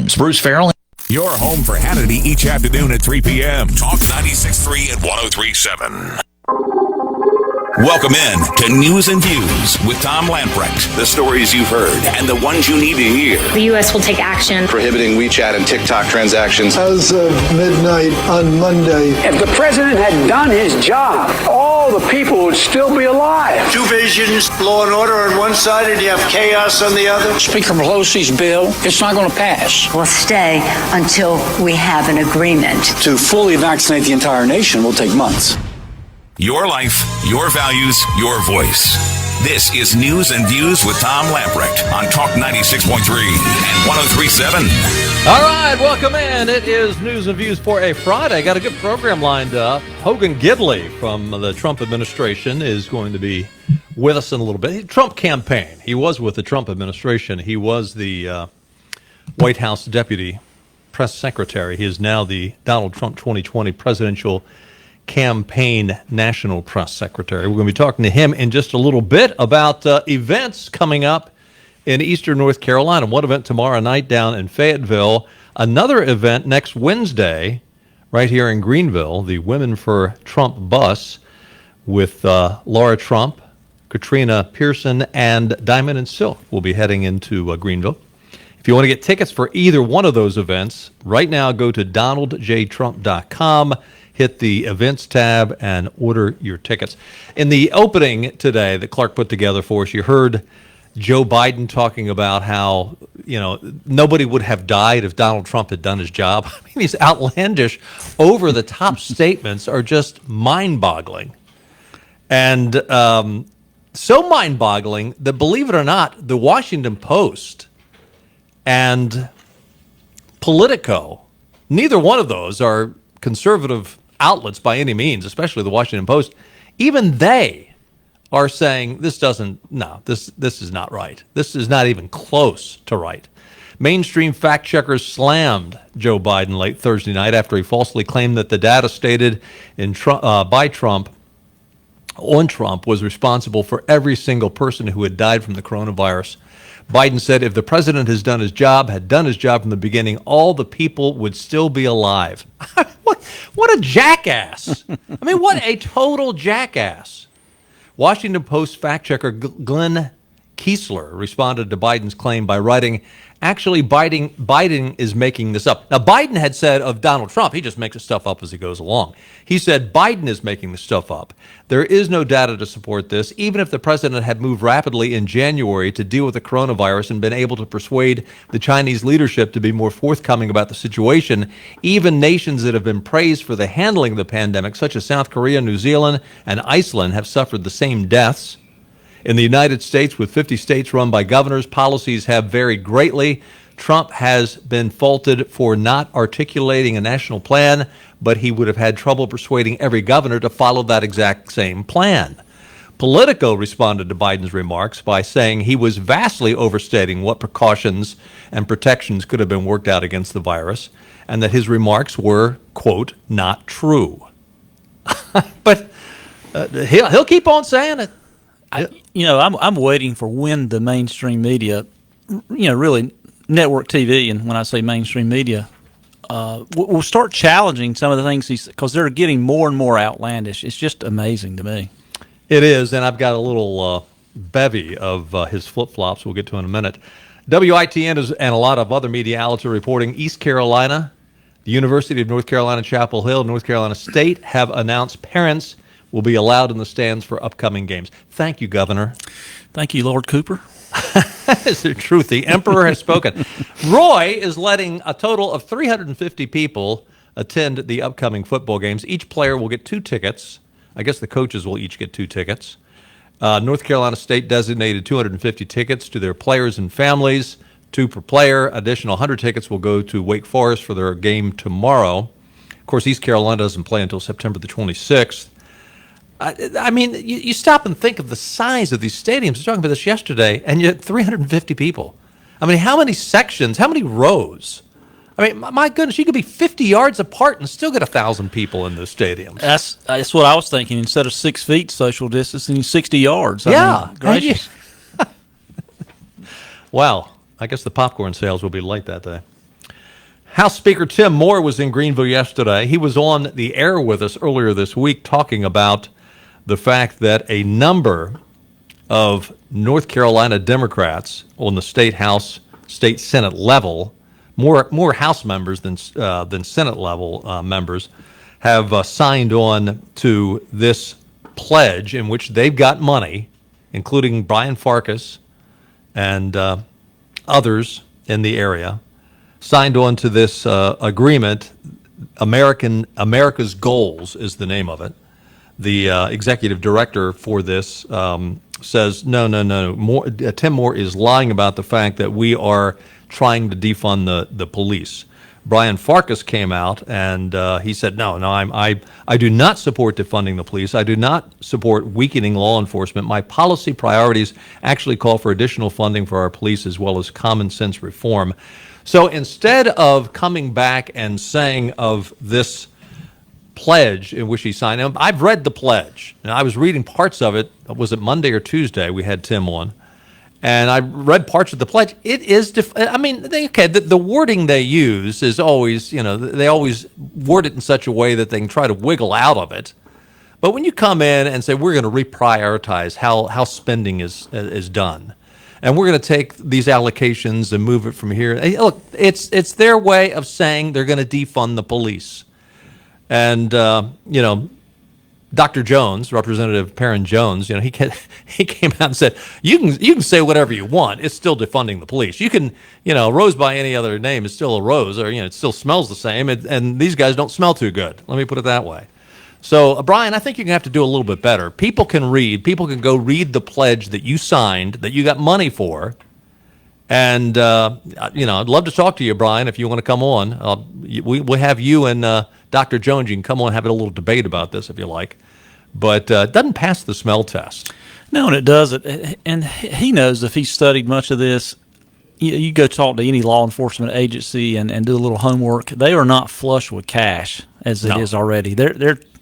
Times. Bruce Farrell. Your home for Hannity each afternoon at 3 p.m. Talk 96.3 and 103.7. Welcome in to News and Views with Tom Lamprecht. The stories you've heard and the ones you need to hear. The U.S. will take action prohibiting WeChat and TikTok transactions. As of midnight on Monday, if the president had done his job, all the people would still be alive. Two visions, law and order on one side, and you have chaos on the other. Speaker Pelosi's bill, it's not going to pass. We'll stay until we have an agreement. To fully vaccinate the entire nation will take months. Your life, your values, your voice. This is News and Views with Tom Lamprecht on Talk 96.3 and 103.7. All right, welcome in. It is News and Views for a Friday. Got a good program lined up. Hogan Gidley from the Trump administration is going to be with us in a little bit. Trump campaign. He was with the Trump administration. He was the White House deputy press secretary. He is now the Donald Trump 2020 presidential campaign national press secretary. We're going to be talking to him in just a little bit about events coming up in eastern North Carolina. One event tomorrow night down in Fayetteville. Another event next Wednesday right here in Greenville, the Women for Trump bus with Laura Trump, Katrina Pearson, and Diamond and Silk will be heading into Greenville. If you want to get tickets for either one of those events, right now go to donaldjtrump.com. Hit the events tab and order your tickets. In the opening today that Clark put together for us, you heard Joe Biden talking about how, nobody would have died if Donald Trump had done his job. I mean, these outlandish, over-the-top statements are just mind-boggling. And so mind-boggling that, believe it or not, the Washington Post and Politico, neither one of those are conservative outlets by any means, especially the Washington Post. Even they are saying this is not right. This is not even close to right. Mainstream fact checkers slammed Joe Biden late Thursday night after he falsely claimed that the data stated by Trump on Trump was responsible for every single person who had died from the coronavirus. Biden said if the president had done his job from the beginning, all the people would still be alive. What a jackass. I mean, what a total jackass. Washington Post fact checker Glenn Kiesler responded to Biden's claim by writing, actually, Biden is making this up. Now, Biden had said of Donald Trump, he just makes the stuff up as he goes along. He said Biden is making the stuff up. There is no data to support this. Even if the president had moved rapidly in January to deal with the coronavirus and been able to persuade the Chinese leadership to be more forthcoming about the situation, even nations that have been praised for the handling of the pandemic, such as South Korea, New Zealand, and Iceland, have suffered the same deaths. In the United States, with 50 states run by governors, policies have varied greatly. Trump has been faulted for not articulating a national plan, but he would have had trouble persuading every governor to follow that exact same plan. Politico responded to Biden's remarks by saying he was vastly overstating what precautions and protections could have been worked out against the virus, and that his remarks were, quote, not true. But he'll keep on saying it. I'm waiting for when the mainstream media, really network TV, and when I say mainstream media, will start challenging some of the things because they're getting more and more outlandish. It's just amazing to me. It is, and I've got a little bevy of his flip-flops we'll get to in a minute. WITN and a lot of other media outlets are reporting East Carolina, the University of North Carolina, Chapel Hill, North Carolina State have announced parents will be allowed in the stands for upcoming games. Thank you, Governor. Thank you, Lord Cooper. Is the truth. The Emperor has spoken. Roy is letting a total of 350 people attend the upcoming football games. Each player will get 2 tickets. I guess the coaches will each get 2 tickets. North Carolina State designated 250 tickets to their players and families, 2 per player. Additional 100 tickets will go to Wake Forest for their game tomorrow. Of course, East Carolina doesn't play until September the 26th. I mean, you stop and think of the size of these stadiums. I was talking about this yesterday, and yet 350 people. I mean, how many sections, how many rows? I mean, my goodness, you could be 50 yards apart and still get 1,000 people in those stadiums. That's what I was thinking. Instead of 6 feet social distancing, 60 yards. I mean, gracious. Wow. I guess the popcorn sales will be light that day. House Speaker Tim Moore was in Greenville yesterday. He was on the air with us earlier this week talking about the fact that a number of North Carolina Democrats on the state House, state Senate level, more House members than Senate level members, have signed on to this pledge in which they've got money, including Brian Farkas and others in the area, signed on to this agreement. America's Goals is the name of it. The executive director for this says, no. Tim Moore is lying about the fact that we are trying to defund the police. Brian Farkas came out and he said, no, I do not support defunding the police. I do not support weakening law enforcement. My policy priorities actually call for additional funding for our police as well as common sense reform. So instead of coming back and saying of this pledge in which he signed, I've read the pledge, and I was reading parts of it. Was it Monday or Tuesday? We had Tim on. And I read parts of the pledge. It is, the wording they use is always, they always word it in such a way that they can try to wiggle out of it. But when you come in and say, we're going to reprioritize how spending is done, and we're going to take these allocations and move it from here. Hey, look, it's their way of saying they're going to defund the police. And, Dr. Jones, Representative Perrin Jones, he came out and said, you can say whatever you want. It's still defunding the police. You can, a rose by any other name is still a rose, or, it still smells the same. And these guys don't smell too good. Let me put it that way. So, Brian, I think you're going to have to do a little bit better. People can read. People can go read the pledge that you signed, that you got money for. And, I'd love to talk to you, Brian, if you want to come on. We'll have you and Dr. Jones. You can come on and have a little debate about this if you like. But it doesn't pass the smell test. No, and it doesn't. And he knows if he studied much of this, you go talk to any law enforcement agency and do a little homework. They are not flush with cash as it is already.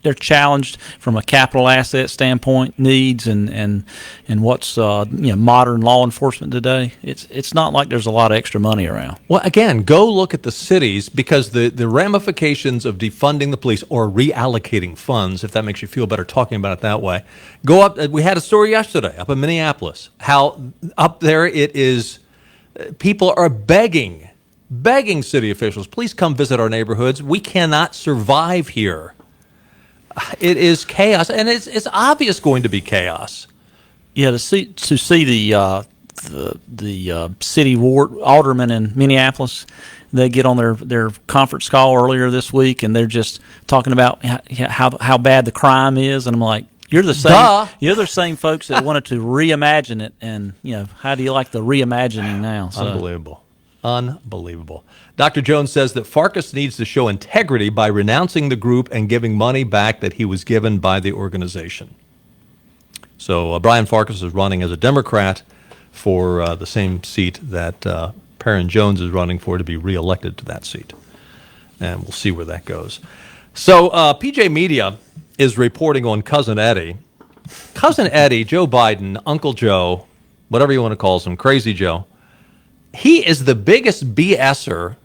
They're challenged from a capital asset standpoint, needs and what's modern law enforcement today. It's not like there's a lot of extra money around. Well, again, go look at the cities, because the ramifications of defunding the police or reallocating funds, if that makes you feel better talking about it that way. Go up. We had a story yesterday up in Minneapolis. How up there it is. People are begging city officials, please come visit our neighborhoods. We cannot survive here. It is chaos, and it's obvious going to be chaos. Yeah, to see the city ward aldermen in Minneapolis, they get on their conference call earlier this week, and they're just talking about how bad the crime is, and I'm like, you're the same. Duh. You're the same folks that wanted to reimagine it, and how do you like the reimagining now? So. Unbelievable. Dr. Jones says that Farkas needs to show integrity by renouncing the group and giving money back that he was given by the organization. So Brian Farkas is running as a Democrat for the same seat that Perrin Jones is running for, to be reelected to that seat. And we'll see where that goes. So PJ Media is reporting on Cousin Eddie. Cousin Eddie, Joe Biden, Uncle Joe, whatever you want to call him, Crazy Joe. He is the biggest BSer,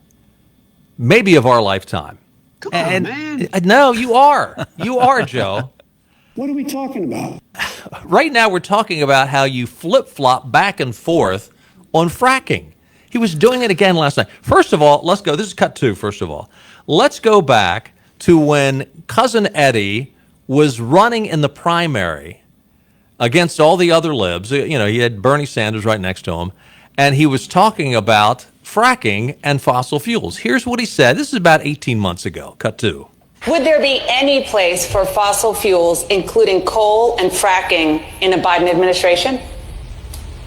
maybe of our lifetime. Come on, man. No, you are. You are, Joe. What are we talking about? Right now we're talking about how you flip-flop back and forth on fracking. He was doing it again last night. First of all, let's go. This is cut two, first of all. Let's go back to when Cousin Eddie was running in the primary against all the other libs. He had Bernie Sanders right next to him. And he was talking about fracking and fossil fuels. Here's what he said. This is about 18 months ago. Cut two. Would there be any place for fossil fuels, including coal and fracking, in a Biden administration?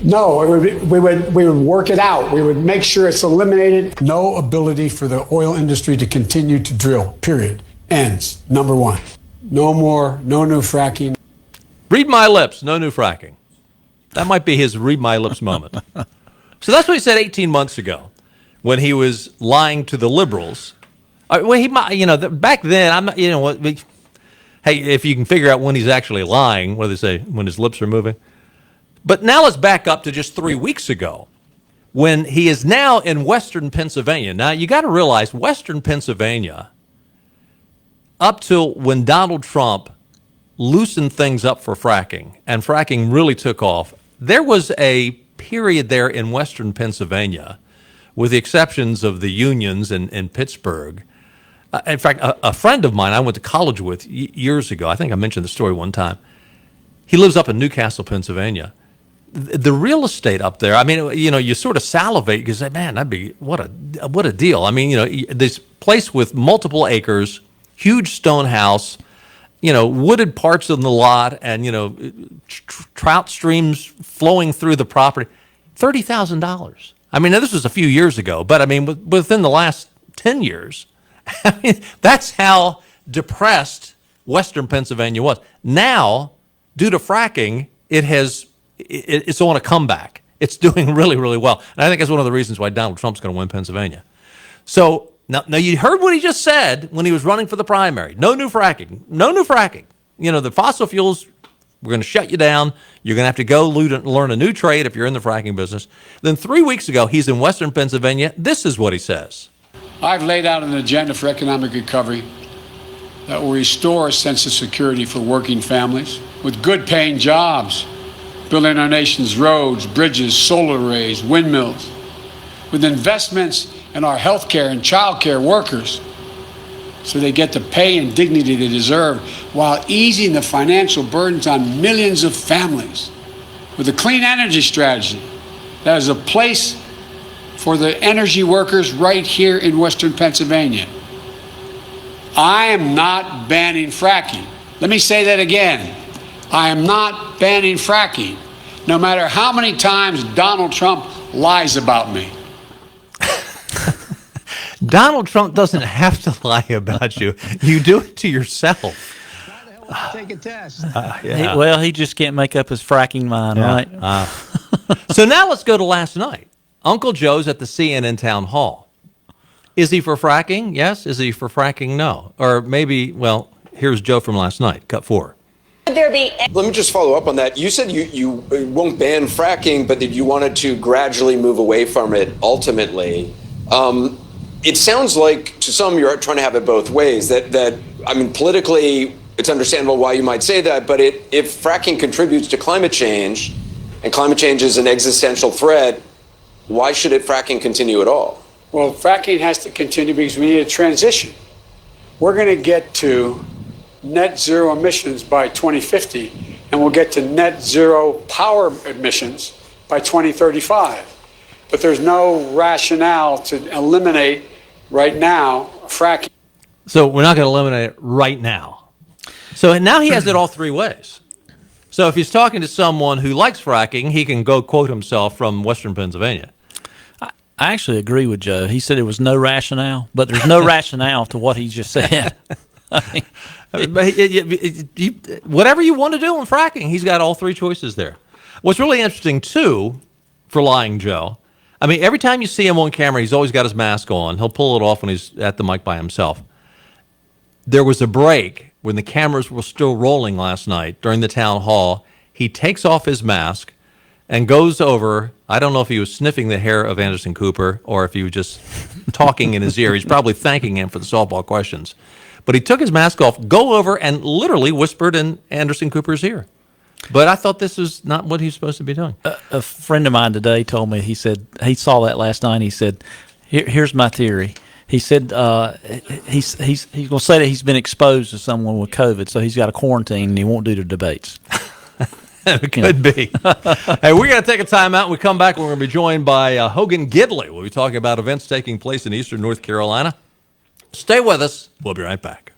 No, we would work it out. We would make sure it's eliminated. No ability for the oil industry to continue to drill, period. Ends. Number one. No more, no new fracking. Read my lips, no new fracking. That might be his read my lips moment. So that's what he said 18 months ago when he was lying to the liberals. Well, he might, back then, I'm not, hey, if you can figure out when he's actually lying, what do they say, when his lips are moving? But now let's back up to just 3 weeks ago when he is now in Western Pennsylvania. Now, you got to realize Western Pennsylvania, up till when Donald Trump loosened things up for fracking, and fracking really took off, there was a period there in Western Pennsylvania, with the exceptions of the unions in Pittsburgh. In fact, a friend of mine I went to college with years ago, I think I mentioned the story one time, he lives up in Newcastle, Pennsylvania. The real estate up there, I mean, you sort of salivate because, man, that'd be what a deal. I mean, this place with multiple acres, huge stone house, wooded parts in the lot, and trout streams flowing through the property, $30,000. I mean, now this was a few years ago, but I mean, within the last 10 years, I mean, that's how depressed Western Pennsylvania was. Now, due to fracking, it's on a comeback. It's doing really, really well. And I think that's one of the reasons why Donald Trump's going to win Pennsylvania. So now you heard what he just said when he was running for the primary. No new fracking. No new fracking. The fossil fuels, we're going to shut you down. You're going to have to go learn a new trade if you're in the fracking business. Then 3 weeks ago, he's in Western Pennsylvania. This is what he says. I've laid out an agenda for economic recovery that will restore a sense of security for working families with good-paying jobs, building our nation's roads, bridges, solar arrays, windmills, with investments in our health care and child care workers so they get the pay and dignity they deserve while easing the financial burdens on millions of families, with a clean energy strategy that is a place for the energy workers right here in Western Pennsylvania. I am not banning fracking. Let me say that again. I am not banning fracking, no matter how many times Donald Trump lies about me. Donald Trump doesn't have to lie about you. You do it to yourself. Take a test. Yeah. He just can't make up his fracking mind, right? So now let's go to last night. Uncle Joe's at the CNN town hall. Is he for fracking? Yes. Is he for fracking? No. Or maybe, here's Joe from last night, cut 4. Let me just follow up on that. You said you won't ban fracking, but that you wanted to gradually move away from it ultimately. It sounds like to some you're trying to have it both ways. That politically, it's understandable why you might say that, but if fracking contributes to climate change, and climate change is an existential threat, why should fracking continue at all? Well, fracking has to continue because we need a transition. We're going to get to net zero emissions by 2050, and we'll get to net zero power emissions by 2035. But there's no rationale to eliminate right now fracking. So we're not going to eliminate it right now. So now he has it all three ways. So if he's talking to someone who likes fracking, he can go quote himself from Western Pennsylvania. I actually agree with Joe. He said there was no rationale, but there's no rationale to what he just said. Whatever you want to do on fracking, he's got all three choices there. What's really interesting, too, for Lying Joe, every time you see him on camera, he's always got his mask on. He'll pull it off when he's at the mic by himself. There was a break when the cameras were still rolling last night during the town hall. He takes off his mask and goes over. I don't know if he was sniffing the hair of Anderson Cooper or if he was just talking in his ear. He's probably thanking him for the softball questions. But he took his mask off, go over, and literally whispered in Anderson Cooper's ear. But I thought this was not what he's supposed to be doing. A friend of mine today told me, he said, he saw that last night. He said, here's my theory. He said he's going to say that he's been exposed to someone with COVID, so he's got a quarantine and he won't do the debates. It could be. Hey, we're going to take a time out. When we come back, we're going to be joined by Hogan Gidley. We'll be talking about events taking place in eastern North Carolina. Stay with us. We'll be right back.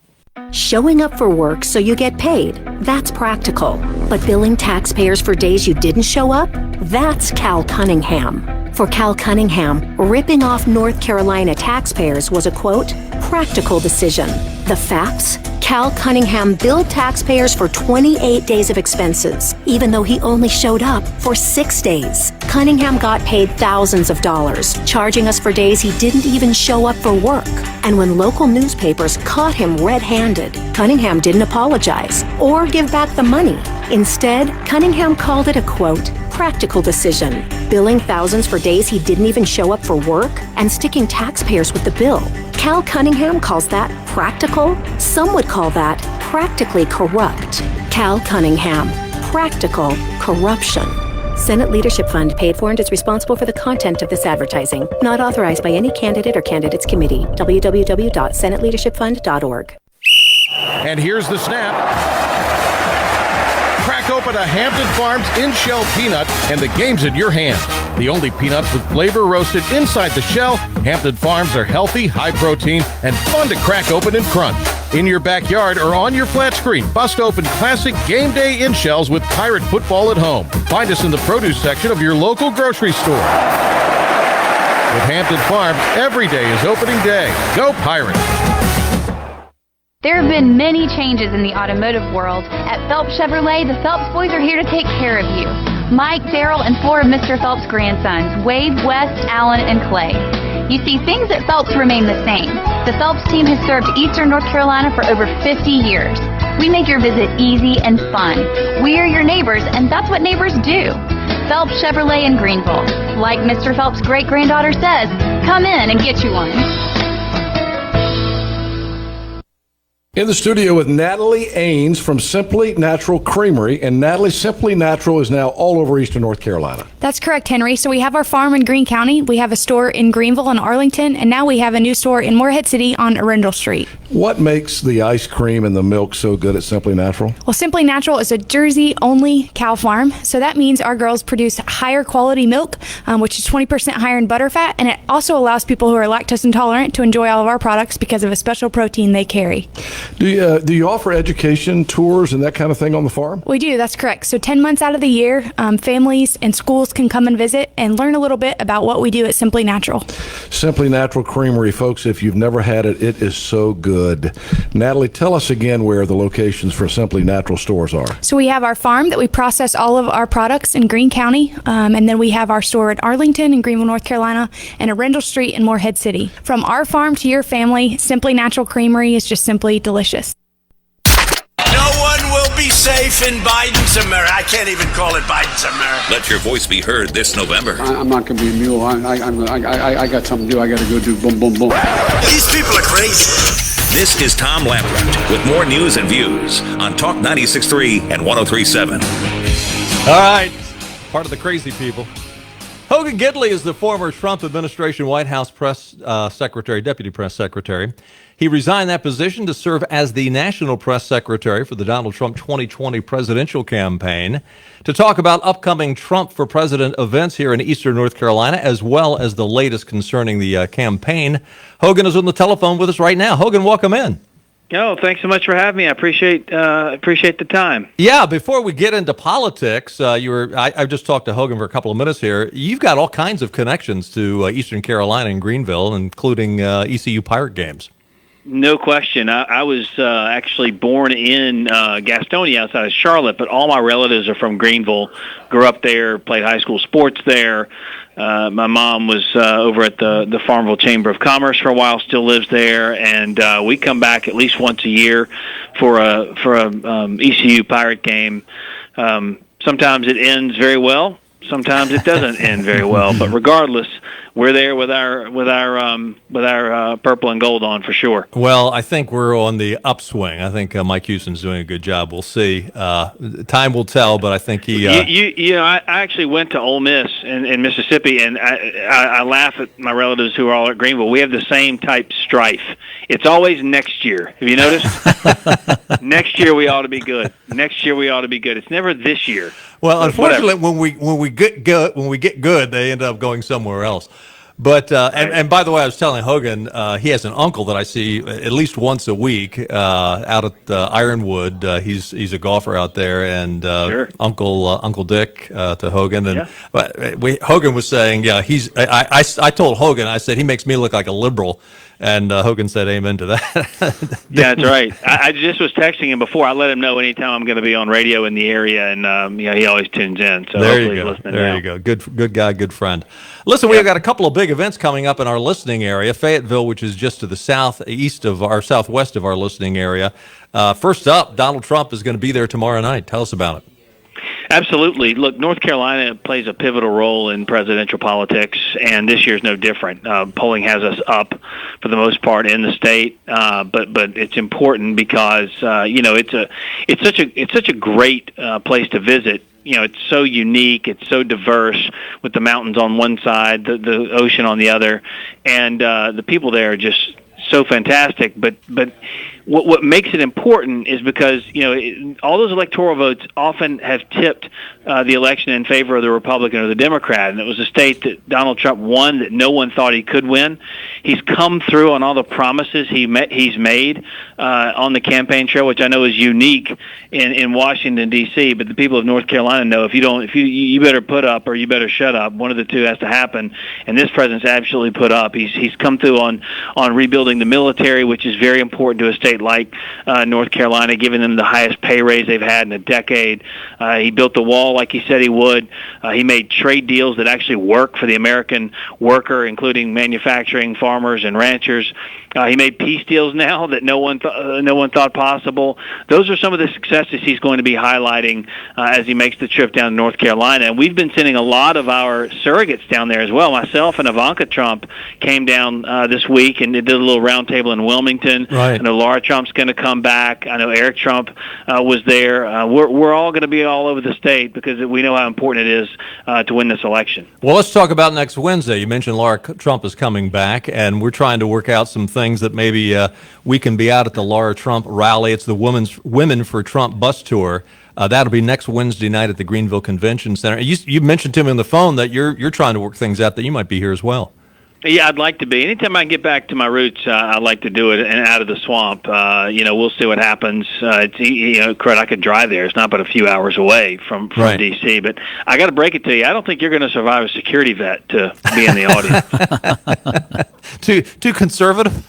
Showing up for work so you get paid, that's practical. But billing taxpayers for days you didn't show up? That's Cal Cunningham. For Cal Cunningham, ripping off North Carolina taxpayers was a, quote, practical decision. The facts? Cal Cunningham billed taxpayers for 28 days of expenses, even though he only showed up for 6 days. Cunningham got paid thousands of dollars, charging us for days he didn't even show up for work. And when local newspapers caught him red-handed, Cunningham didn't apologize or give back the money. Instead, Cunningham called it a, quote, practical decision. Billing thousands for days he didn't even show up for work and sticking taxpayers with the bill. Cal Cunningham calls that practical. Some would call that practically corrupt. Cal Cunningham. Practical corruption. Senate Leadership Fund paid for and is responsible for the content of this advertising. Not authorized by any candidate or candidates committee. www.senateleadershipfund.org. And here's the snap. Crack open a Hampton Farms in-shell peanut, and the game's in your hands. The only peanuts with flavor roasted inside the shell, Hampton Farms are healthy, high protein, and fun to crack open and crunch. In your backyard or on your flat screen, bust open classic game day in-shells with Pirate football at home. Find us in the produce section of your local grocery store. With Hampton Farms, every day is opening day. Go Pirates! There have been many changes in the automotive world. At Phelps Chevrolet, the Phelps boys are here to take care of you. Mike, Daryl, and 4 of Mr. Phelps' grandsons, Wade, West, Allen, and Clay. You see, things at Phelps remain the same. The Phelps team has served Eastern North Carolina for over 50 years. We make your visit easy and fun. We are your neighbors, and that's what neighbors do. Phelps Chevrolet in Greenville. Like Mr. Phelps' great-granddaughter says, come in and get you one. In the studio with Natalie Ains from Simply Natural Creamery, and Natalie, Simply Natural is now all over Eastern North Carolina. That's correct, Henry. So we have our farm in Greene County, we have a store in Greenville and Arlington, and now we have a new store in Morehead City on Arundel Street. What makes the ice cream and the milk so good at Simply Natural? Well, Simply Natural is a Jersey-only cow farm, so that means our girls produce higher quality milk, which is 20% higher in butter fat, and it also allows people who are lactose intolerant to enjoy all of our products because of a special protein they carry. Do you offer education, tours, and that kind of thing on the farm? We do, that's correct. So 10 months out of the year, families and schools can come and visit and learn a little bit about what we do at Simply Natural. Simply Natural Creamery, folks, if you've never had it, it is so good. Natalie, tell us again where the locations for Simply Natural stores are. So we have our farm that we process all of our products in Greene County, and then we have our store in Arlington and Greenville, North Carolina, and Arundel Street in Morehead City. From our farm to your family, Simply Natural Creamery is just simply delicious. No one will be safe in Biden's America. I can't even call it Biden's America. Let your voice be heard this November. I'm not going to be a mule. I got something to do. I got to go do boom, boom, boom. These people are crazy. This is Tom Lamprecht with more news and views on Talk 96.3 and 103.7. All right, part of the crazy people. Hogan Gidley is the former Trump administration White House press secretary, deputy press secretary. He resigned that position to serve as the national press secretary for the Donald Trump 2020 presidential campaign to talk about upcoming Trump for president events here in Eastern North Carolina, as well as the latest concerning the campaign. Hogan is on the telephone with us right now. Hogan, welcome in. Oh, thanks so much for having me. I appreciate the time. Yeah, before we get into politics, I just talked to Hogan for a couple of minutes here. You've got all kinds of connections to Eastern Carolina and Greenville, including ECU Pirate games. No question. I was actually born in Gastonia outside of Charlotte, but all my relatives are from Greenville. Grew up there, played high school sports there. My mom was over at the Farmville Chamber of Commerce for a while, still lives there, and we come back at least once a year for a ECU Pirate game. Sometimes it ends very well. Sometimes it doesn't end very well, but regardless, we're there with our purple and gold on for sure. Well, I think we're on the upswing. I think Mike Houston's doing a good job. We'll see. Time will tell, but I think he. I actually went to Ole Miss in Mississippi, and I laugh at my relatives who are all at Greenville. We have the same type strife. It's always next year. Have you noticed? Next year we ought to be good. Next year we ought to be good. It's never this year. Well, unfortunately, when we get good, they end up going somewhere else. But and by the way, I was telling Hogan he has an uncle that I see at least once a week out at Ironwood. He's a golfer out there, and sure. Uncle Dick to Hogan. And Hogan was saying, yeah, I told Hogan, I said he makes me look like a liberal. And Hogan said amen to that. Yeah, that's right. I just was texting him before. I let him know anytime I'm going to be on radio in the area, and he always tunes in. So there you go. There you go. Good guy, good friend. Listen, we've got a couple of big events coming up in our listening area. Fayetteville, which is just to the southwest of our listening area. First up, Donald Trump is going to be there tomorrow night. Tell us about it. Absolutely. Look, North Carolina plays a pivotal role in presidential politics, and this year's no different. Polling has us up for the most part in the state, but it's important because it's such a great place to visit. It's so unique, it's so diverse, with the mountains on one side, the ocean on the other, and the people there are just so fantastic. But what makes it important is because all those electoral votes often have tipped the election in favor of the Republican or the Democrat, and it was a state that Donald Trump won that no one thought he could win. He's come through on all the promises he's made on the campaign trail, which I know is unique in Washington D.C. But the people of North Carolina know if you better put up or you better shut up. One of the two has to happen, and this president's absolutely put up. He's come through on rebuilding the military, which is very important to a state like North Carolina, giving them the highest pay raise they've had in a decade. He built the wall like he said he would. He made trade deals that actually work for the American worker, including manufacturing, farmers, and ranchers. He made peace deals now that no one thought possible. Those are some of the successes he's going to be highlighting as he makes the trip down to North Carolina. And we've been sending a lot of our surrogates down there as well. Myself and Ivanka Trump came down this week and did a little roundtable in Wilmington. Right. I know Laura Trump's going to come back. I know Eric Trump was there. We're all going to be all over the state because we know how important it is to win this election. Well, let's talk about next Wednesday. You mentioned Laura Trump is coming back, and we're trying to work out some things that maybe we can be out at the Laura Trump rally. It's the Women for Trump bus tour. That'll be next Wednesday night at the Greenville Convention Center. You mentioned to me on the phone that you're trying to work things out that you might be here as well. Yeah, I'd like to be. Anytime I can get back to my roots, I'd like to do it and out of the swamp. We'll see what happens. I could drive there. It's not but a few hours away from Right. D.C., but I got to break it to you. I don't think you're going to survive a security vet to be in the audience. Too conservative?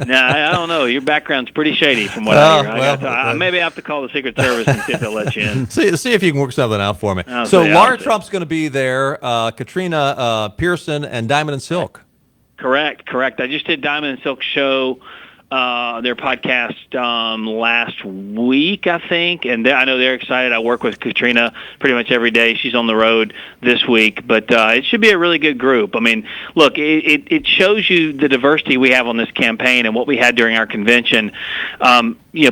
No, I don't know. Your background's pretty shady from what I hear. I maybe have to call the Secret Service and see if they'll let you in. See if you can work something out for me. I'll So see. Laura Trump's going to be there, Katrina Pearson, and Diamond and Silk. Correct. I just did Diamond and Silk show, their podcast last week, I think, and I know they're excited. I work with Katrina pretty much every day. She's on the road this week, but it should be a really good group. I mean, look, it shows you the diversity we have on this campaign and what we had during our convention.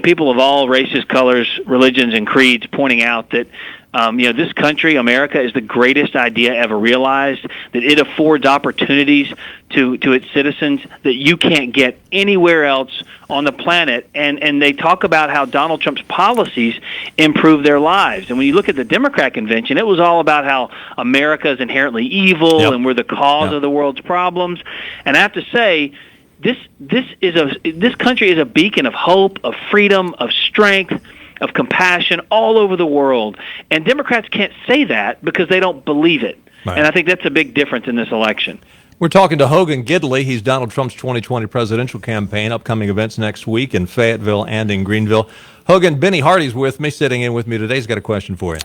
People of all races, colors, religions, and creeds pointing out that this country, America, is the greatest idea ever realized, that it affords opportunities to its citizens that you can't get anywhere else on the planet. And they talk about how Donald Trump's policies improve their lives. And when you look at the Democrat convention, it was all about how America is inherently evil and we're the cause of the world's problems. And I have to say, this country is a beacon of hope, of freedom, of strength, of compassion all over the world. And Democrats can't say that because they don't believe it. Right. And I think that's a big difference in this election. We're talking to Hogan Gidley. He's Donald Trump's 2020 presidential campaign, upcoming events next week in Fayetteville and in Greenville. Hogan, Benny Hardy's with me, sitting in with me today. He's got a question for you.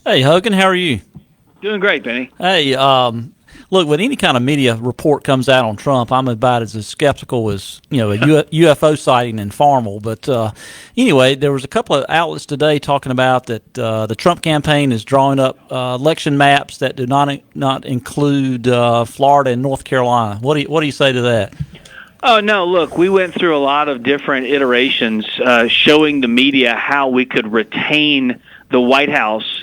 Hey, Hogan, how are you? Doing great, Benny. Hey, look, when any kind of media report comes out on Trump, I'm about as skeptical as a UFO sighting in Farmville. But anyway, there was a couple of outlets today talking about that the Trump campaign is drawing up election maps that do not include Florida and North Carolina. What do you say to that? Oh, no, look, we went through a lot of different iterations showing the media how we could retain the White House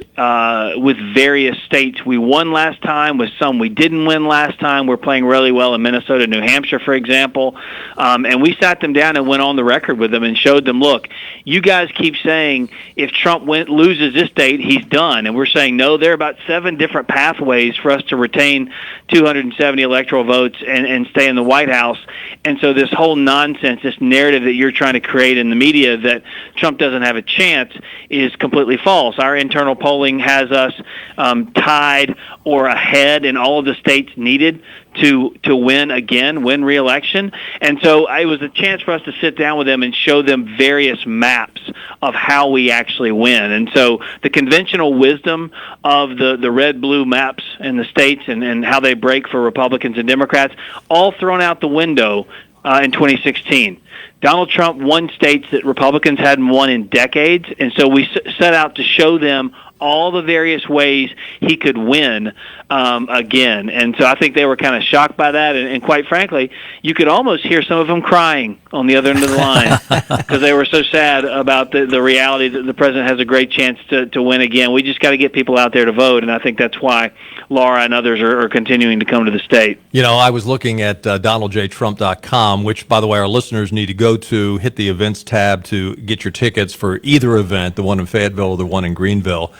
with various states. We won last time, with some we didn't win last time. We're playing really well in Minnesota, New Hampshire, for example. And we sat them down and went on the record with them and showed them, look, you guys keep saying if Trump loses this state, he's done. And we're saying, no, there are about 7 different pathways for us to retain 270 electoral votes and stay in the White House. And so this whole nonsense, this narrative that you're trying to create in the media that Trump doesn't have a chance is completely false. Our internal polling has us tied or ahead in all of the states needed to win re-election. And so it was a chance for us to sit down with them and show them various maps of how we actually win. And so the conventional wisdom of the red-blue maps in the states and how they break for Republicans and Democrats, all thrown out the window in 2016. Donald Trump won states that Republicans hadn't won in decades, and so we set out to show them all the various ways he could win again. And so I think they were kind of shocked by that. And quite frankly, you could almost hear some of them crying on the other end of the line because they were so sad about the reality that the president has a great chance to win again. We just got to get people out there to vote, and I think that's why Laura and others are continuing to come to the state. You know, I was looking at DonaldJTrump.com, which, by the way, our listeners need to go to, hit the events tab to get your tickets for either event, the one in Fayetteville or the one in Greenville.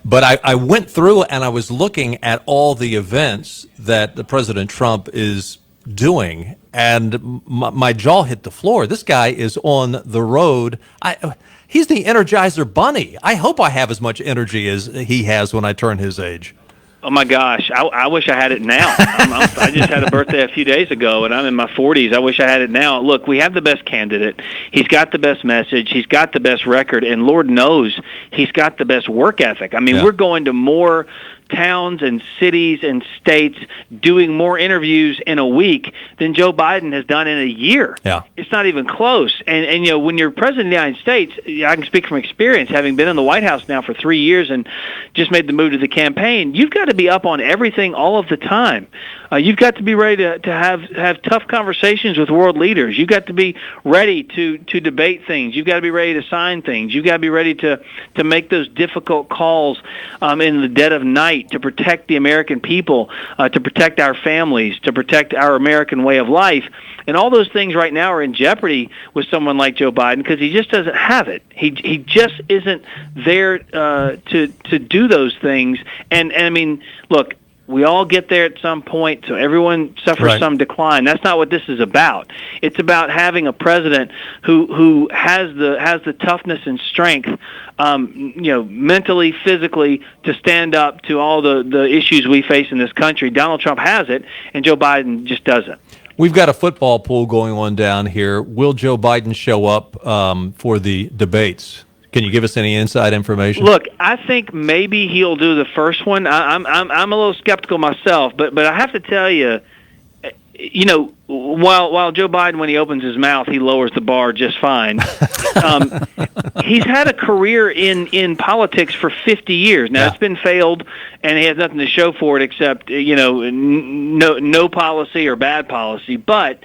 But I went through and I was looking at all the events that the President Trump is doing, and my jaw hit the floor. This guy is on the road. He's the Energizer Bunny. I hope I have as much energy as he has when I turn his age. Oh, my gosh. I wish I had it now. I just had a birthday a few days ago, and I'm in my 40s. I wish I had it now. Look, we have the best candidate. He's got the best message. He's got the best record, and Lord knows he's got the best work ethic. I mean, we're going to more towns and cities and states doing more interviews in a week than Joe Biden has done in a year. Yeah. It's not even close. And you know, when you're president of the United States, I can speak from experience, having been in the White House now for 3 years and just made the move to the campaign, you've got to be up on everything all of the time. You've got to be ready to have tough conversations with world leaders. You've got to be ready to debate things. You've got to be ready to sign things. You've got to be ready to make those difficult calls in the dead of night to protect the American people, to protect our families, to protect our American way of life. And all those things right now are in jeopardy with someone like Joe Biden because he just doesn't have it. He just isn't there to do those things. And I mean, look, we all get there at some point, so everyone suffers some decline. That's not what this is about. It's about having a president who has the toughness and strength, mentally, physically, to stand up to all the issues we face in this country. Donald Trump has it, and Joe Biden just doesn't. We've got a football pool going on down here. Will Joe Biden show up for the debates? Can you give us any inside information? Look, I think maybe he'll do the first one. I'm a little skeptical myself, but I have to tell you, while Joe Biden, when he opens his mouth, he lowers the bar just fine. He's had a career in politics for 50 years. Now, it's been failed, and he has nothing to show for it except, no policy or bad policy. But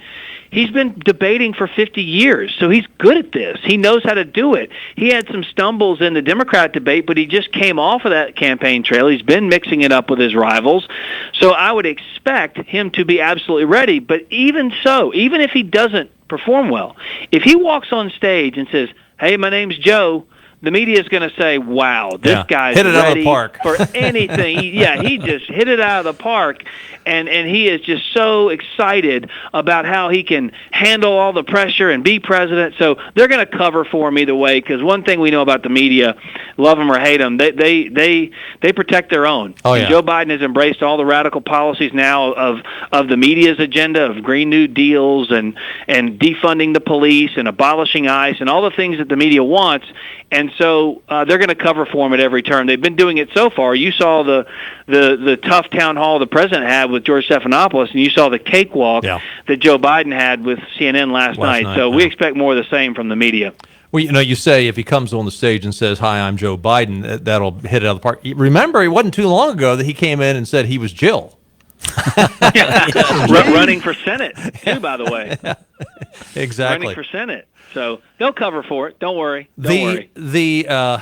he's been debating for 50 years, so he's good at this. He knows how to do it. He had some stumbles in the Democrat debate, but he just came off of that campaign trail. He's been mixing it up with his rivals. So I would expect him to be absolutely ready. But even so, even if he doesn't perform well, if he walks on stage and says, "Hey, my name's Joe," the media is going to say, "Wow, this guy's hit it ready out of the park for anything." He just hit it out of the park, and he is just so excited about how he can handle all the pressure and be president. So they're going to cover for him either way, because one thing we know about the media, love them or hate them, they protect their own. Oh, yeah. And Joe Biden has embraced all the radical policies now of the media's agenda of Green New Deals and defunding the police and abolishing ICE and all the things that the media wants. And so they're going to cover for him at every turn. They've been doing it so far. You saw the tough town hall the president had with George Stephanopoulos, and you saw the cakewalk that Joe Biden had with CNN last night. So we expect more of the same from the media. Well, you say if he comes on the stage and says, "Hi, I'm Joe Biden," that'll hit it out of the park. Remember, it wasn't too long ago that he came in and said he was Jill. Running for Senate, too, by the way. Exactly. Running for Senate. So they'll cover for it. Don't worry. Don't worry. The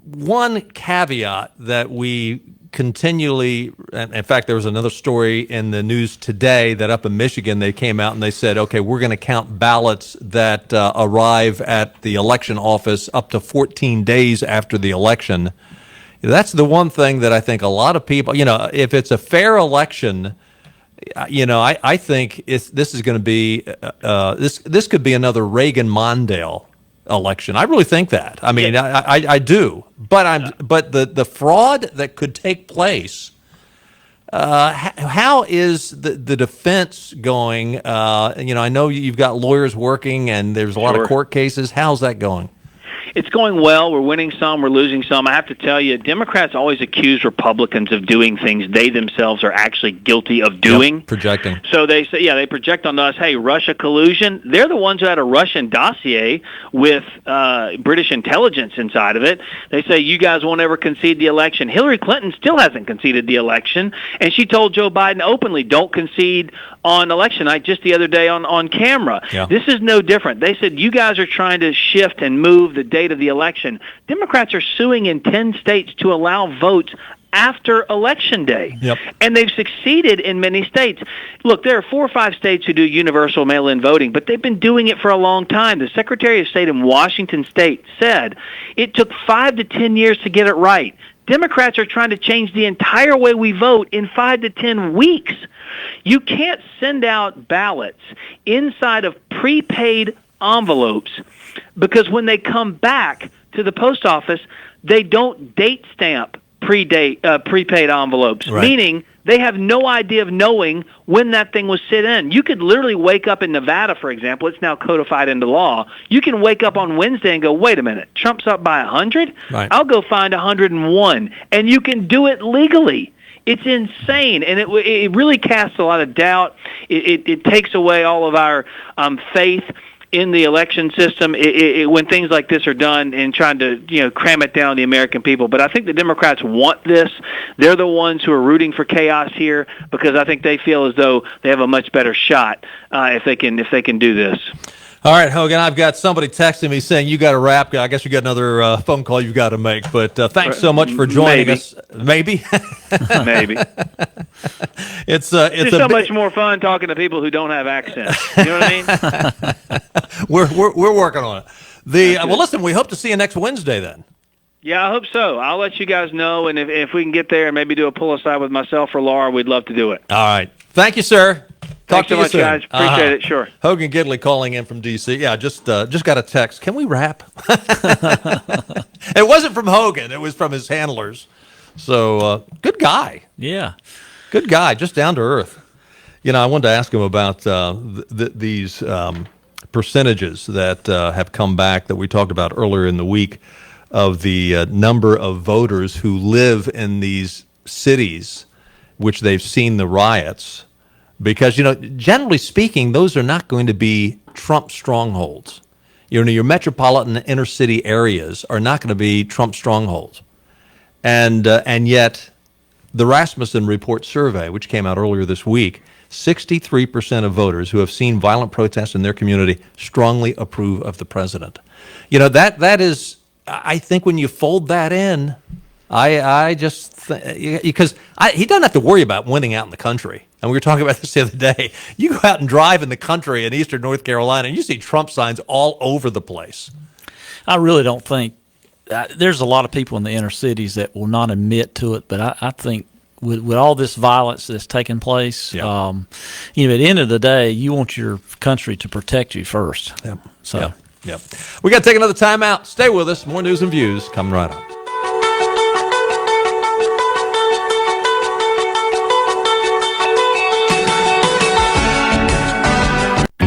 one caveat that we continually, in fact, there was another story in the news today that up in Michigan, they came out and they said, okay, we're going to count ballots that arrive at the election office up to 14 days after the election. That's the one thing that I think a lot of people, if it's a fair election, I think this is going to be this could be another Reagan-Mondale election. I really think that. I mean, I do. But the fraud that could take place. How is the defense going? I know you've got lawyers working, and there's a lot of court cases. How's that going? it's going well. We're winning some, we're losing some. I have to tell you, Democrats always accuse Republicans of doing things they themselves are actually guilty of doing. Projecting. So they say, they project on us, hey, Russia collusion. They're the ones who had a Russian dossier with British intelligence inside of it. They say, you guys won't ever concede the election. Hillary Clinton still hasn't conceded the election, and she told Joe Biden openly, don't concede on election night just the other day on camera. Yeah. This is no different. They said, you guys are trying to shift and move the date of the election. Democrats are suing in 10 states to allow votes after Election Day. Yep. And they've succeeded in many states. Look, there are 4 or 5 states who do universal mail-in voting, but they've been doing it for a long time. The Secretary of State in Washington State said it took 5 to 10 years to get it right. Democrats are trying to change the entire way we vote in 5 to 10 weeks. You can't send out ballots inside of prepaid envelopes because when they come back to the post office, they don't date stamp prepaid envelopes, right. Meaning they have no idea of knowing when that thing was sent in. You could literally wake up in Nevada, for example. It's now codified into law. You can wake up on Wednesday and go, wait a minute, Trump's up by 100? Right. I'll go find 101. And you can do it legally. It's insane, and it really casts a lot of doubt. It takes away all of our faith in the election system when things like this are done and trying to cram it down on the American people. But I think the Democrats want this. They're the ones who are rooting for chaos here because I think they feel as though they have a much better shot if they can do this. All right, Hogan, I've got somebody texting me saying you got to wrap. I guess you got another phone call you got to make. But thanks so much for joining us. Maybe. Maybe. It's so much more fun talking to people who don't have accents. You know what I mean? We're working on it. Well, listen, we hope to see you next Wednesday then. Yeah, I hope so. I'll let you guys know, and if we can get there and maybe do a pull-aside with myself or Laura, we'd love to do it. All right. Thank you, sir. Talk Thanks so much, soon. guys. Appreciate it. Sure. Hogan Gidley calling in from D.C. Yeah, just got a text. Can we wrap? It wasn't from Hogan. It was from his handlers. So, good guy. Yeah. Good guy. Just down to earth. I wanted to ask him about these percentages that have come back that we talked about earlier in the week of the number of voters who live in these cities which they've seen the riots. Because, generally speaking, those are not going to be Trump strongholds. Your metropolitan inner city areas are not going to be Trump strongholds. And yet, the Rasmussen Report survey, which came out earlier this week, 63% of voters who have seen violent protests in their community strongly approve of the president. That is, I think when you fold that in, I just because he doesn't have to worry about winning out in the country. And we were talking about this the other day. You go out and drive in the country in eastern North Carolina, and you see Trump signs all over the place. I really don't think there's a lot of people in the inner cities that will not admit to it, but I think with all this violence that's taking place, at the end of the day, you want your country to protect you first. Yep. So, Yep. We got to take another time out. Stay with us. More news and views coming right up.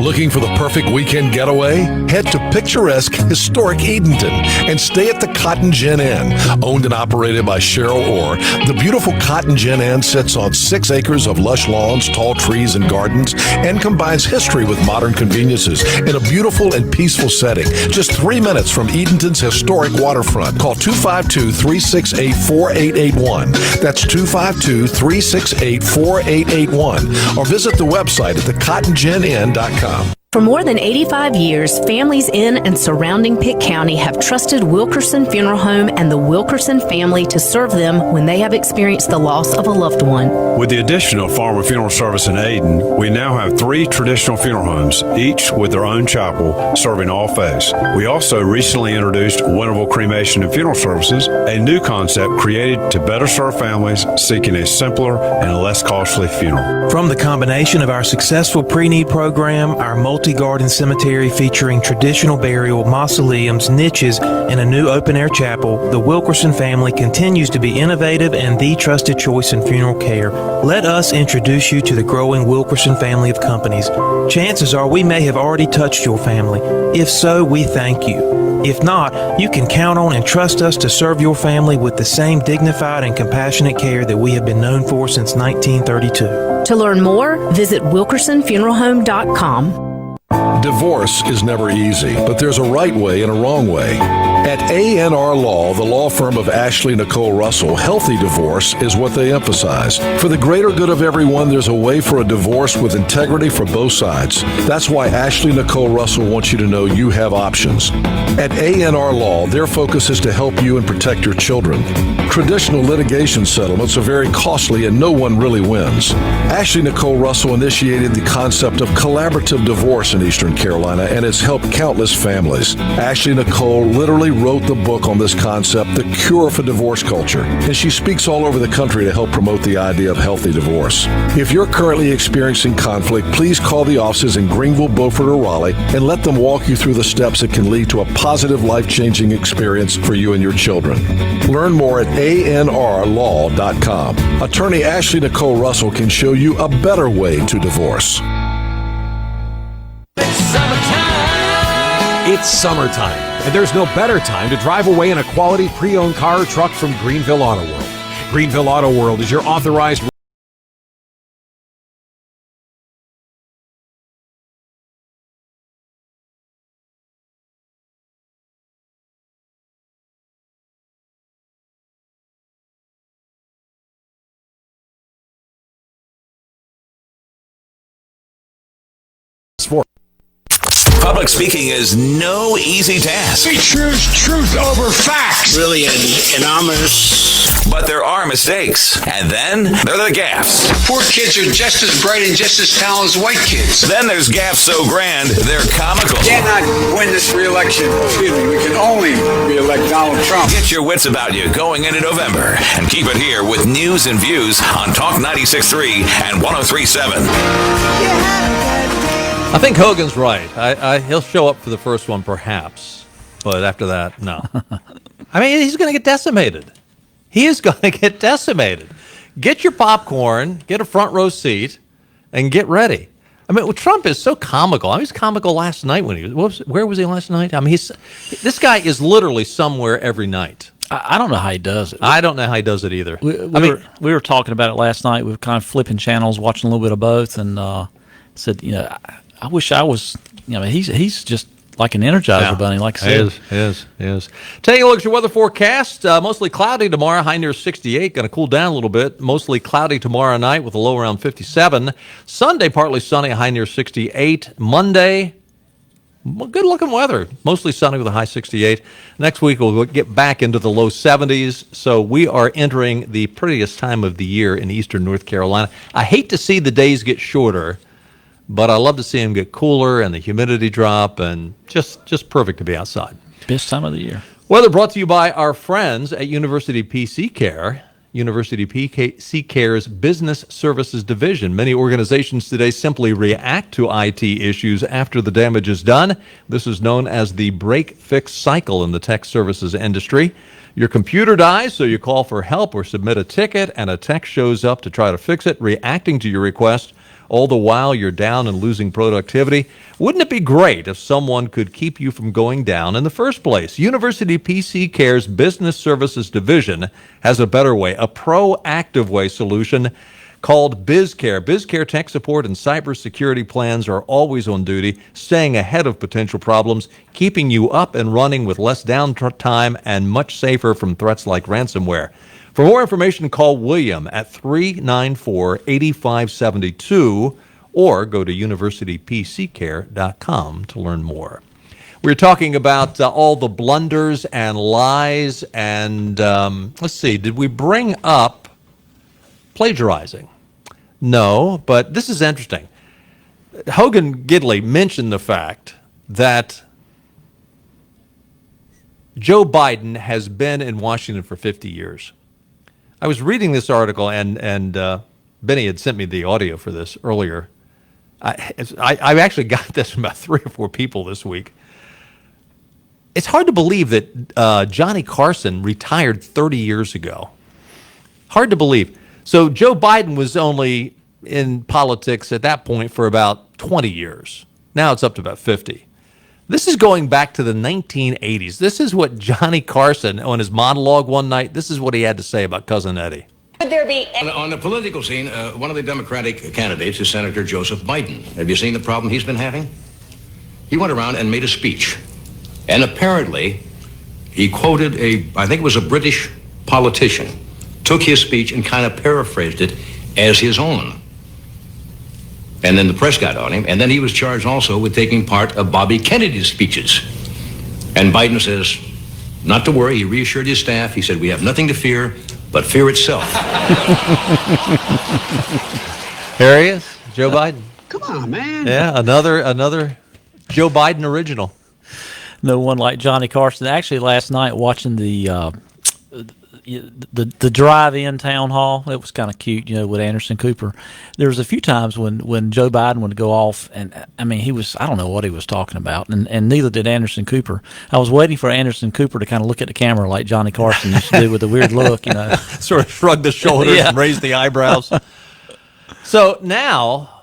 Looking for the perfect weekend getaway? Head to picturesque, historic Edenton and stay at the Cotton Gin Inn. Owned and operated by Cheryl Orr, the beautiful Cotton Gin Inn sits on 6 acres of lush lawns, tall trees, and gardens, and combines history with modern conveniences in a beautiful and peaceful setting. Just 3 minutes from Edenton's historic waterfront. Call 252-368-4881. That's 252-368-4881. Or visit the website at thecottonginin.com. For more than 85 years, families in and surrounding Pitt County have trusted Wilkerson Funeral Home and the Wilkerson family to serve them when they have experienced the loss of a loved one. With the addition of Farmer Funeral Service in Ayden, we now have 3 traditional funeral homes, each with their own chapel, serving all faiths. We also recently introduced Winterville Cremation and Funeral Services, a new concept created to better serve families seeking a simpler and less costly funeral. From the combination of our successful pre-need program, our multi Loyalty Garden Cemetery featuring traditional burial, mausoleums, niches, and a new open-air chapel, the Wilkerson family continues to be innovative and the trusted choice in funeral care. Let us introduce you to the growing Wilkerson family of companies. Chances are we may have already touched your family. If so, we thank you. If not, you can count on and trust us to serve your family with the same dignified and compassionate care that we have been known for since 1932. To learn more, visit wilkersonfuneralhome.com. Divorce is never easy, but there's a right way and a wrong way. At ANR Law, the law firm of Ashley Nicole Russell, healthy divorce is what they emphasize. For the greater good of everyone, there's a way for a divorce with integrity for both sides. That's why Ashley Nicole Russell wants you to know you have options. At ANR Law, their focus is to help you and protect your children. Traditional litigation settlements are very costly and no one really wins. Ashley Nicole Russell initiated the concept of collaborative divorce in Eastern Carolina, and it's helped countless families. Ashley Nicole literally wrote the book on this concept, The Cure for Divorce Culture, and she speaks all over the country to help promote the idea of healthy divorce. If you're currently experiencing conflict, please call the offices in Greenville, Beaufort, or Raleigh and let them walk you through the steps that can lead to a positive, life-changing experience for you and your children. Learn more at anrlaw.com. Attorney Ashley Nicole Russell can show you a better way to divorce. It's summertime, and there's no better time to drive away in a quality pre-owned car or truck from Greenville Auto World. Greenville Auto World is your authorized sport. Public speaking is no easy task. We choose truth over facts. Really an ominous. But there are mistakes. And then there are the gaffes. Poor kids are just as bright and just as talented as white kids. Then there's gaffes so grand, they're comical. Cannot win this re-election. Excuse me, we can only re-elect Donald Trump. Get your wits about you going into November. And keep it here with news and views on Talk 96.3 and 103.7. I think Hogan's right. He'll show up for the first one, perhaps. But after that, no. I mean, he's going to get decimated. He is going to get decimated. Get your popcorn, get a front row seat, and get ready. I mean, Trump is so comical. I mean, he was comical last night when he was. Where was he last night? I mean, this guy is literally somewhere every night. I don't know how he does it. I don't know how he does it either. We were talking about it last night. We were kind of flipping channels, watching a little bit of both, and said, I wish I was. He's just like an Energizer bunny, like I said. He is. Taking a look at your weather forecast. Mostly cloudy tomorrow, high near 68. Going to cool down a little bit. Mostly cloudy tomorrow night with a low around 57. Sunday, partly sunny, high near 68. Monday, good looking weather. Mostly sunny with a high 68. Next week, we'll get back into the low 70s. So we are entering the prettiest time of the year in eastern North Carolina. I hate to see the days get shorter, but I love to see them get cooler and the humidity drop, and just perfect to be outside. Best time of the year. Weather brought to you by our friends at University PC Care. University PC Care's Business Services Division. Many organizations today simply react to IT issues after the damage is done. This is known as the break-fix cycle in the tech services industry. Your computer dies, so you call for help or submit a ticket, and a tech shows up to try to fix it, reacting to your request. All the while you're down and losing productivity. Wouldn't it be great if someone could keep you from going down in the first place? University PC Care's Business Services Division has a better way, a proactive way solution called BizCare. BizCare tech support and cybersecurity plans are always on duty, staying ahead of potential problems, keeping you up and running with less downtime and much safer from threats like ransomware. For more information, call William at 394-8572 or go to universitypccare.com to learn more. We're talking about all the blunders and lies, and let's see, did we bring up plagiarizing? No, but this is interesting. Hogan Gidley mentioned the fact that Joe Biden has been in Washington for 50 years. I was reading this article, and Benny had sent me the audio for this earlier. I actually got this from about 3 or 4 people this week. It's hard to believe that Johnny Carson retired 30 years ago. Hard to believe. So Joe Biden was only in politics at that point for about 20 years. Now it's up to about 50. This is going back to the 1980s. This is what Johnny Carson, on his monologue one night, this is what he had to say about Cousin Eddie. Could there be On the political scene, one of the Democratic candidates is Senator Joseph Biden. Have you seen the problem he's been having? He went around and made a speech. And apparently, he quoted I think it was a British politician, took his speech and kind of paraphrased it as his own. And then the press got on him, and then he was charged also with taking part of Bobby Kennedy's speeches. And Biden says, not to worry, he reassured his staff. He said, we have nothing to fear but fear itself. There he is, Joe Biden. Come on, man. Yeah, another Joe Biden original. No one like Johnny Carson. Actually, last night watching the drive-in town hall, it was kind of cute, with Anderson Cooper. There was a few times when Joe Biden would go off, and I mean, I don't know what he was talking about, and neither did Anderson Cooper. I was waiting for Anderson Cooper to kind of look at the camera like Johnny Carson used to do with a weird look, Sort of shrug the shoulders and raise the eyebrows. So now,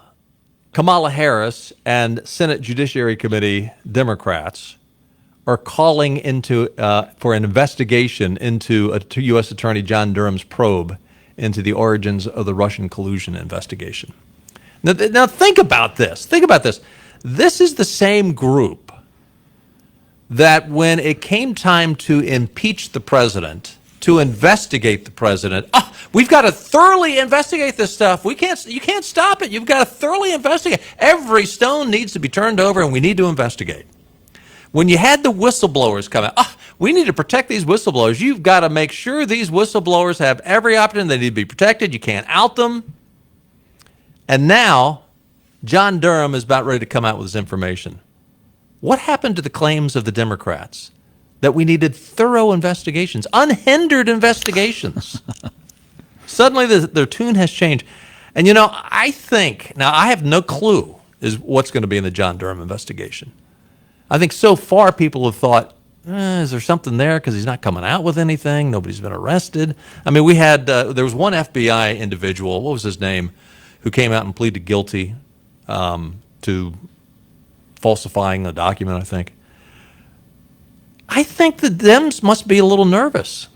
Kamala Harris and Senate Judiciary Committee Democrats are calling for an investigation into U.S. Attorney John Durham's probe into the origins of the Russian collusion investigation. Now think about this. Think about this. This is the same group that when it came time to impeach the president, to investigate the president, we've got to thoroughly investigate this stuff. You can't stop it. You've got to thoroughly investigate. Every stone needs to be turned over, and we need to investigate. When you had the whistleblowers come out, we need to protect these whistleblowers. You've got to make sure these whistleblowers have every opportunity. They need to be protected. You can't out them. And now, John Durham is about ready to come out with this information. What happened to the claims of the Democrats that we needed thorough investigations, unhindered investigations? Suddenly, their tune has changed. And, I think, now I have no clue is what's going to be in the John Durham investigation. I think so far people have thought, is there something there because he's not coming out with anything? Nobody's been arrested. I mean, we had, there was one FBI individual, what was his name, who came out and pleaded guilty to falsifying a document, I think. I think the Dems must be a little nervous.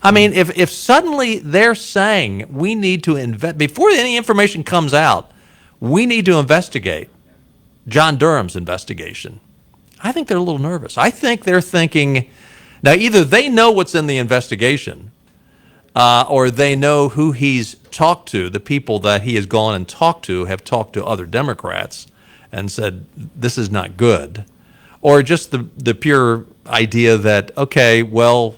I mean, if suddenly they're saying we need to before any information comes out, we need to investigate John Durham's investigation, I think they're a little nervous. I think they're thinking, now either they know what's in the investigation or they know who he's talked to, the people that he has gone and talked to have talked to other Democrats and said, this is not good. Or just the pure idea that, okay, well,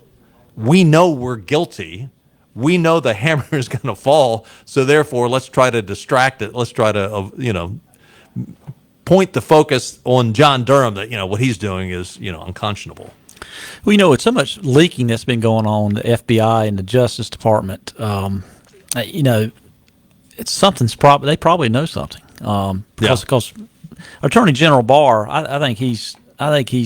we know we're guilty. We know the hammer is going to fall, so therefore let's try to distract it. Let's try to, point the focus on John Durham that, what he's doing is, unconscionable. Well, it's so much leaking that's been going on, the FBI and the Justice Department. It's something's they probably know something. Because Attorney General Barr, I think he's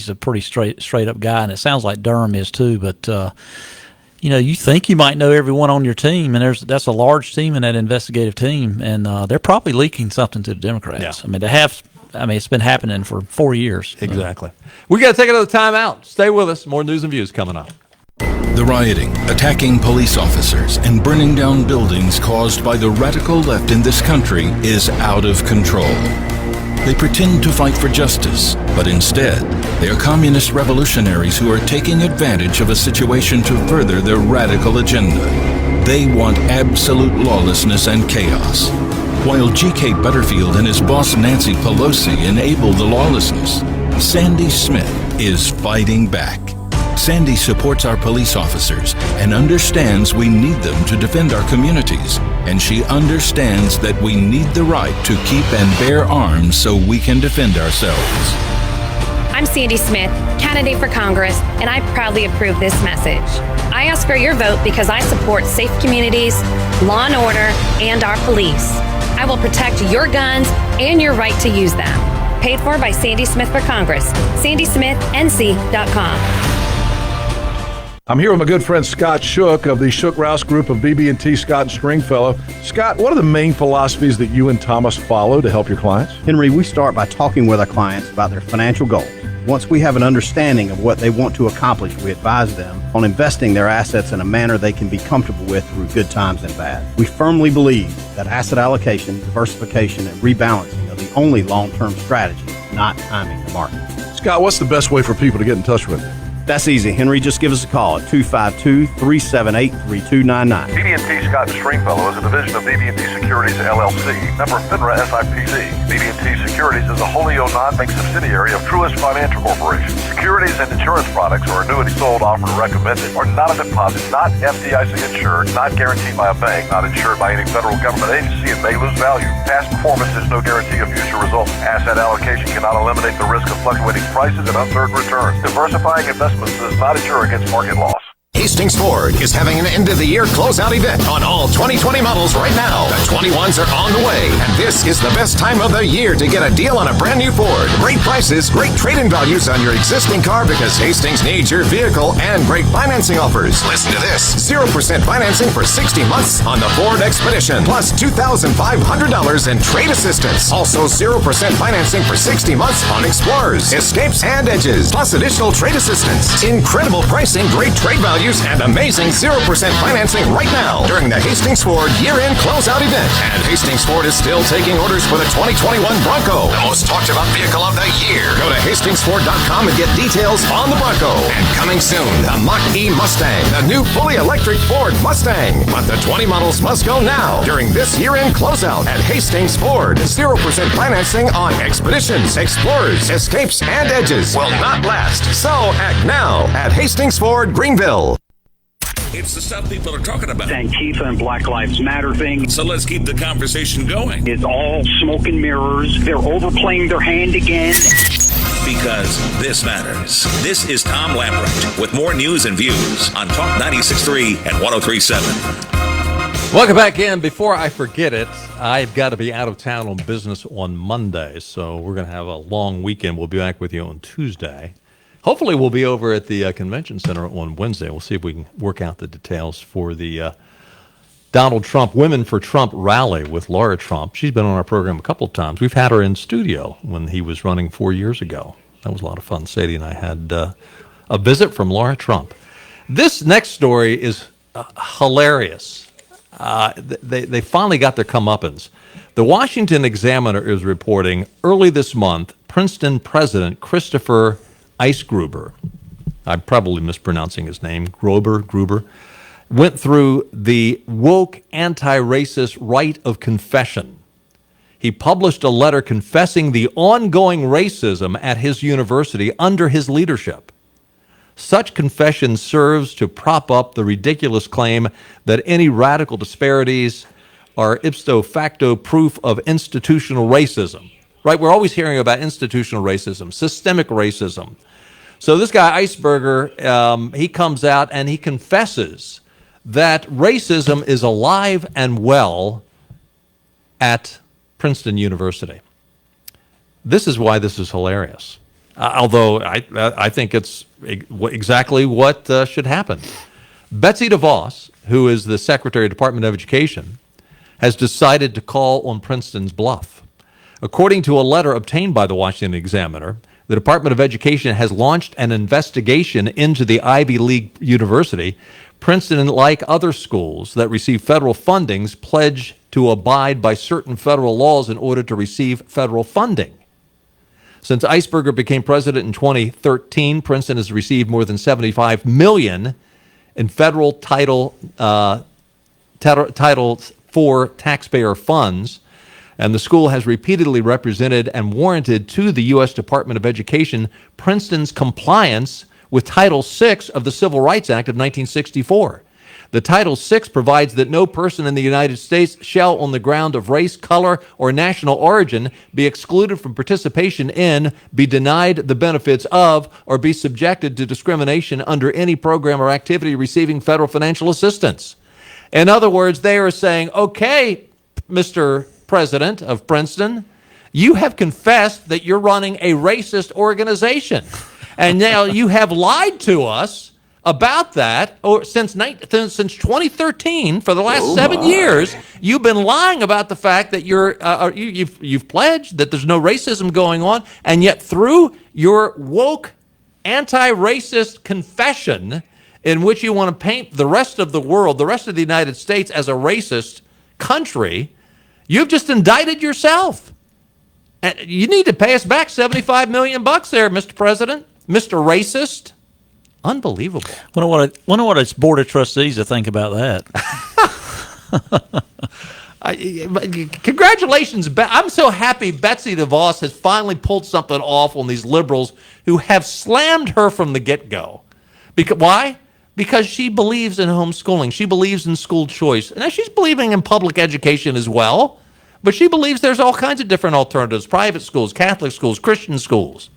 a pretty straight up guy, and it sounds like Durham is too. But you think you might know everyone on your team, and that's a large team in that investigative team, and they're probably leaking something to the Democrats. Yeah. It's been happening for 4 years. Exactly. We got to take another time out. Stay with us. More news and views coming up. The rioting, attacking police officers, and burning down buildings caused by the radical left in this country is out of control. They pretend to fight for justice, but instead, they are communist revolutionaries who are taking advantage of a situation to further their radical agenda. They want absolute lawlessness and chaos. While G.K. Butterfield and his boss Nancy Pelosi enable the lawlessness, Sandy Smith is fighting back. Sandy supports our police officers and understands we need them to defend our communities. And she understands that we need the right to keep and bear arms so we can defend ourselves. I'm Sandy Smith, candidate for Congress, and I proudly approve this message. I ask for your vote because I support safe communities, law and order, and our police. I will protect your guns and your right to use them. Paid for by Sandy Smith for Congress. SandySmithNC.com. I'm here with my good friend Scott Shook of the Shook Rouse Group of BB&T Scott and Stringfellow. Scott, what are the main philosophies that you and Thomas follow to help your clients? Henry, we start by talking with our clients about their financial goals. Once we have an understanding of what they want to accomplish, we advise them on investing their assets in a manner they can be comfortable with through good times and bad. We firmly believe that asset allocation, diversification, and rebalancing are the only long-term strategies, not timing the market. Scott, what's the best way for people to get in touch with you? That's easy, Henry. Just give us a call at 252-378-3299. BB&T Scott & Stringfellow is a division of BB&T Securities, LLC, member FINRA SIPC. BB&T Securities is a wholly owned non-bank subsidiary of Truist Financial Corporation. Securities and insurance products or annuities sold, offered, or recommended are not a deposit, not FDIC insured, not guaranteed by a bank, not insured by any federal government agency, and may lose value. Past performance is no guarantee of future results. Asset allocation cannot eliminate the risk of fluctuating prices and uncertain returns. Diversifying investments does not insure against market loss. Hastings Ford is having an end-of-the-year closeout event on all 2020 models right now. The 21s are on the way, and this is the best time of the year to get a deal on a brand new Ford. Great prices, great trade-in values on your existing car because Hastings needs your vehicle, and great financing offers. Listen to this. 0% financing for 60 months on the Ford Expedition, plus $2,500 in trade assistance. Also 0% financing for 60 months on Explorers, Escapes, and Edges, plus additional trade assistance. Incredible pricing, great trade values, and amazing 0% financing right now during the Hastings Ford year-end closeout event. And Hastings Ford is still taking orders for the 2021 Bronco, the most talked about vehicle of the year. Go to HastingsFord.com and get details on the Bronco. And coming soon, the Mach-E Mustang, the new fully electric Ford Mustang. But the 20 models must go now during this year-end closeout at Hastings Ford. 0% financing on Expeditions, Explorers, Escapes, and Edges will not last. So act now at Hastings Ford, Greenville. It's the stuff people are talking about. Antifa and Black Lives Matter thing. So let's keep the conversation going. It's all smoke and mirrors. They're overplaying their hand again. Because this matters. This is Tom Lamprecht with more news and views on Talk 96.3 and 103.7. Welcome back in. Before I forget it, I've got to be out of town on business on Monday, so we're going to have a long weekend. We'll be back with you on Tuesday. Hopefully, we'll be over at the convention center on Wednesday. We'll see if we can work out the details for the Donald Trump Women for Trump rally with Laura Trump. She's been on our program a couple of times. We've had her in studio when he was running 4 years ago. That was a lot of fun. Sadie and I had a visit from Laura Trump. This next story is hilarious. They finally got their comeuppance. The Washington Examiner is reporting early this month, Princeton president Christopher Eisgruber, I'm probably mispronouncing his name, Gruber, went through the woke anti-racist rite of confession. He published a letter confessing the ongoing racism at his university under his leadership. Such confession serves to prop up the ridiculous claim that any radical disparities are ipso facto proof of institutional racism. Right? We're always hearing about institutional racism, systemic racism. So this guy, Eisberger, he comes out and he confesses that racism is alive and well at Princeton University. This is why this is hilarious. Although I think it's exactly what should happen. Betsy DeVos, who is the Secretary of the Department of Education, has decided to call on Princeton's bluff. According to a letter obtained by the Washington Examiner, the Department of Education has launched an investigation into the Ivy League university. Princeton, like other schools that receive federal fundings, pledge to abide by certain federal laws in order to receive federal funding. Since Eisberger became president in 2013, Princeton has received more than $75 million in federal Title IV taxpayer funds. And the school has repeatedly represented and warranted to the U.S. Department of Education Princeton's compliance with Title VI of the Civil Rights Act of 1964. The Title VI provides that no person in the United States shall, on the ground of race, color, or national origin, be excluded from participation in, be denied the benefits of, or be subjected to discrimination under any program or activity receiving federal financial assistance. In other words, they are saying, okay, Mr. president of Princeton, you have confessed that you're running a racist organization. And now you have lied to us about that since 2013. For the last 7 years, you've been lying about the fact that you've pledged that there's no racism going on, and yet through your woke anti-racist confession in which you want to paint the rest of the world, the rest of the United States, as a racist country, you've just indicted yourself. And you need to pay us back $75 million there, Mr. President, Mr. Racist. Unbelievable. Wonder what its board of trustees to think about that. Congratulations. I'm so happy Betsy DeVos has finally pulled something off on these liberals who have slammed her from the get-go. Why? Because she believes in homeschooling. She believes in school choice. Now, she's believing in public education as well, but she believes there's all kinds of different alternatives, private schools, Catholic schools, Christian schools.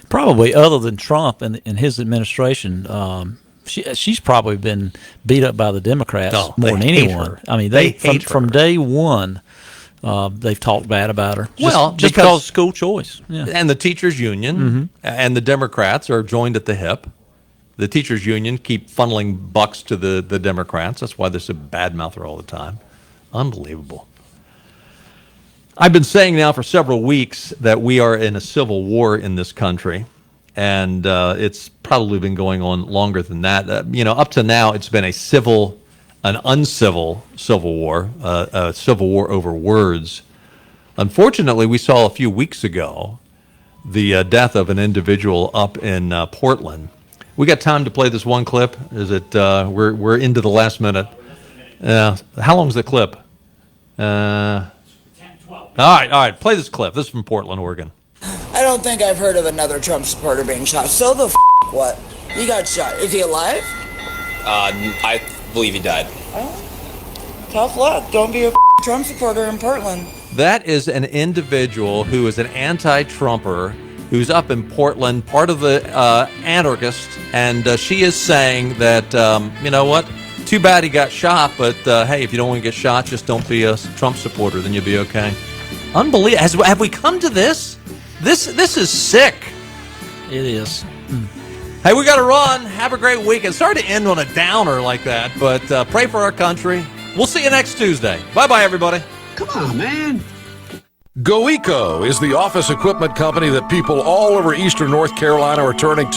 Probably other than Trump and his administration, she's probably been beat up by the Democrats more than anyone. I mean, they from day one, they've talked bad about her. Just because of school choice. Yeah. And the teachers union and the Democrats are joined at the hip. The teachers union keep funneling bucks to the Democrats. That's why they're so badmouth her all the time. Unbelievable. I've been saying now for several weeks that we are in a civil war in this country, and it's probably been going on longer than that. Up to now, it's been an uncivil civil war, a civil war over words. Unfortunately, we saw a few weeks ago the death of an individual up in Portland. We got time to play this one clip? Is it? We're into the last minute. How long's the clip? All right. Play this clip. This is from Portland, Oregon. I don't think I've heard of another Trump supporter being shot. So the what? He got shot. Is he alive? I believe he died. Oh, tough luck. Don't be a Trump supporter in Portland. That is an individual who is an anti-Trumper who's up in Portland, part of the anarchists, and she is saying that, you know what? Too bad he got shot, but hey, if you don't want to get shot, just don't be a Trump supporter, then you'll be okay. Unbelievable. Have we come to this? This is sick. It is. Hey, we got to run. Have a great weekend. Sorry to end on a downer like that, but pray for our country. We'll see you next Tuesday. Bye-bye, everybody. Come on, man. GoEco is the office equipment company that people all over eastern North Carolina are turning to.